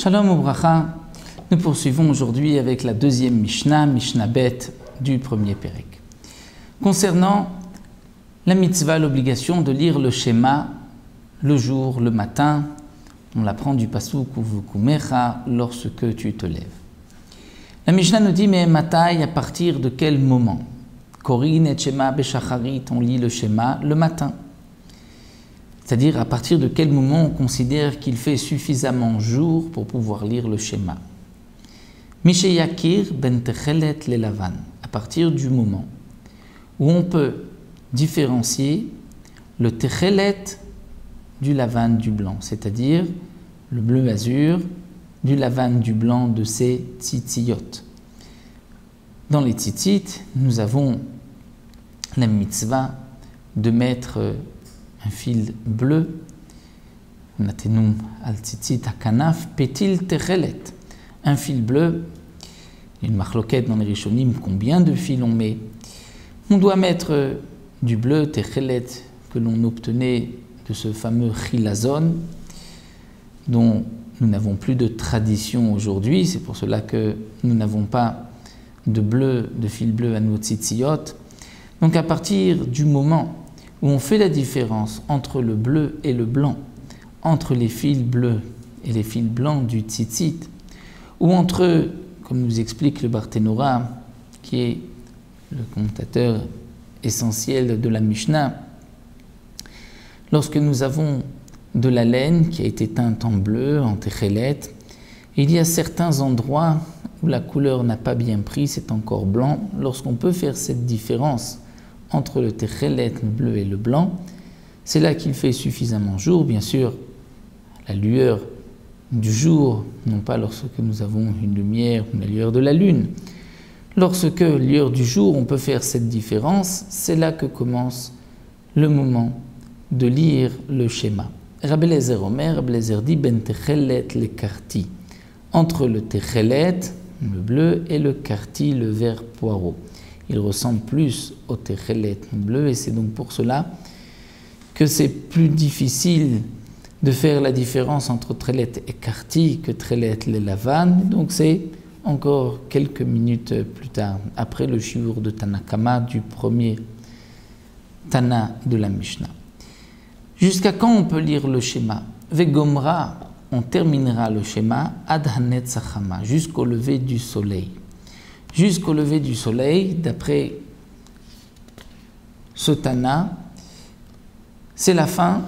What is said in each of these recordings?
Shalom Ubracha, nous poursuivons aujourd'hui avec la deuxième Mishnah, Mishnah Bet du premier Pérek. Concernant la mitzvah, l'obligation de lire le Shema le jour, le matin, on l'apprend du pasuk Uvukumecha lorsque tu te lèves. La Mishnah nous dit, mais matai, à partir de quel moment? Korin et Shema Beshacharit, on lit le Shema le matin. C'est-à-dire à partir de quel moment on considère qu'il fait suffisamment jour pour pouvoir lire le Shema. Misheyakir ben techelet lelavan, à partir du moment où on peut différencier le techelet du lavan du blanc, c'est-à-dire le bleu azur du lavan du blanc de ses tzitziyot. Dans les tzitzit, nous avons la mitzvah de mettre un fil bleu, natenum al tzitzit akanaf petil techelet, un fil bleu. Il y a une marloquette dans les Rishonim, combien de fils on met? On doit mettre du bleu techelet que l'on obtenait de ce fameux chilazon, dont nous n'avons plus de tradition aujourd'hui. C'est pour cela que nous n'avons pas de fil bleu à nos tzitziyot. Donc à partir du moment où on fait la différence entre le bleu et le blanc, entre les fils bleus et les fils blancs du tzitzit, ou entre, comme nous explique le Barthénora, qui est le commentateur essentiel de la Mishnah, lorsque nous avons de la laine qui a été teinte en bleu, en techelet, il y a certains endroits où la couleur n'a pas bien pris, c'est encore blanc. Lorsqu'on peut faire cette différence entre le techelet, le bleu et le blanc, c'est là qu'il fait suffisamment jour. Bien sûr, la lueur du jour, non pas lorsque nous avons une lumière ou la lueur de la lune. Lorsque lueur du jour, on peut faire cette différence, c'est là que commence le moment de lire le schéma. Rabbi Eliezer Omer, Rabbi Eliezer dit ben techelet le karti, entre le techelet, le bleu, et le karti, le vert poireau. Il ressemble plus au techelet bleu et c'est donc pour cela que c'est plus difficile de faire la différence entre techelet et karti que techelet et lavan. Donc c'est encore quelques minutes plus tard, après le shiur de Tanakama du premier Tana de la Mishnah. Jusqu'à quand on peut lire le schéma? Vegomra, on terminera le schéma ad hanetzachama, jusqu'au lever du soleil. Jusqu'au lever du soleil, d'après ce Tana, c'est la fin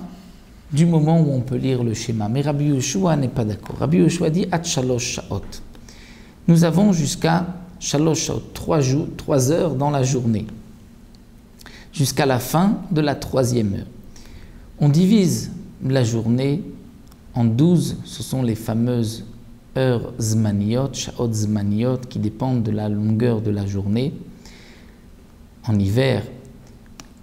du moment où on peut lire le schéma. Mais Rabbi Yoshua n'est pas d'accord. Rabbi Yoshua dit at shalosh shaot. Nous avons jusqu'à shalosh shaot, 3 heures dans la journée, jusqu'à la fin de la 3e heure. On divise la journée en 12, ce sont les fameuses heures zmaniot, shaot zmaniot, qui dépendent de la longueur de la journée. En hiver,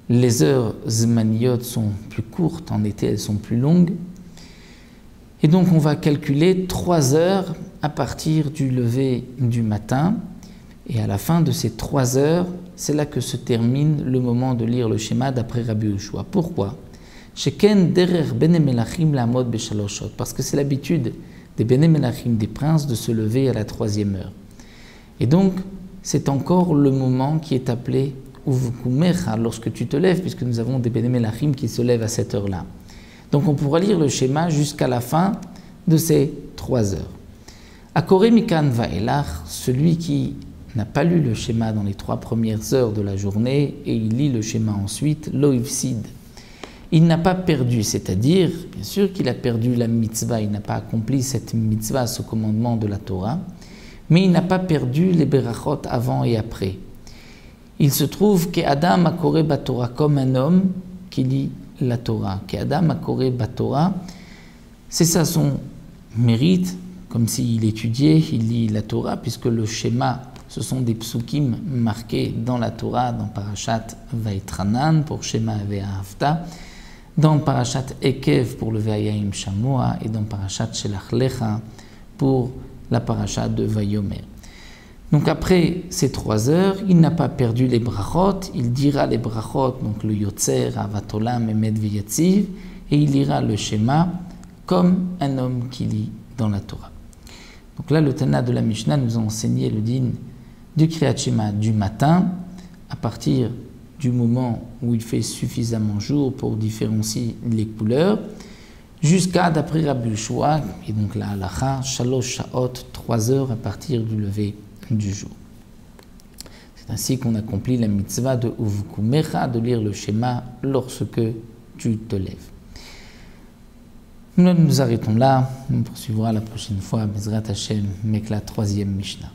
les heures zmaniot sont plus courtes, en été elles sont plus longues. Et donc on va calculer 3 heures à partir du lever du matin. Et à la fin de ces 3 heures, c'est là que se termine le moment de lire le schéma d'après Rabbi Yoshua. Pourquoi? Parce que c'est l'habitude des Bene Melachim, des princes, de se lever à la 3e heure. Et donc, c'est encore le moment qui est appelé Uvukumecha, lorsque tu te lèves, puisque nous avons des Bene Melachim qui se lèvent à cette heure-là. Donc, on pourra lire le schéma jusqu'à la fin de ces 3 heures. Akore mikan vaelach, celui qui n'a pas lu le schéma dans les 3 premières heures de la journée et il lit le schéma ensuite, lo ifsid. Il n'a pas perdu, c'est-à-dire, bien sûr qu'il a perdu la mitzvah, il n'a pas accompli cette mitzvah, ce commandement de la Torah, mais il n'a pas perdu les berachot avant et après. Il se trouve qu'Adam a koré batorah, comme un homme qui lit la Torah. Qu'Adam a koré batorah, c'est ça son mérite, comme s'il étudiait, il lit la Torah, puisque le schéma, ce sont des psukim marqués dans la Torah, dans Parashat Vaitranan, pour Shema Ve'ahavta, dans Parashat Ekev pour le Ve'ayim Shamoa et dans Parashat Shelach Lecha pour la Parashat de Vayomer. Donc après ces 3 heures, il n'a pas perdu les brachot, il dira les brachot, donc le Yotzer, Avatolam, Emet Veyatziv, et il lira le Shema comme un homme qui lit dans la Torah. Donc là, le Tana de la Mishnah nous a enseigné le din du Kriyat Shema du matin, à partir du moment où il fait suffisamment jour pour différencier les couleurs, jusqu'à, d'après Rabbi Yoshua, et donc la halacha, Shalosh Sha'ot, 3 heures à partir du lever du jour. C'est ainsi qu'on accomplit la mitzvah de Uvkumecha, de lire le schéma lorsque tu te lèves. Nous nous arrêtons là, on poursuivra la prochaine fois, Bezrat Hashem, avec la 3e Mishnah.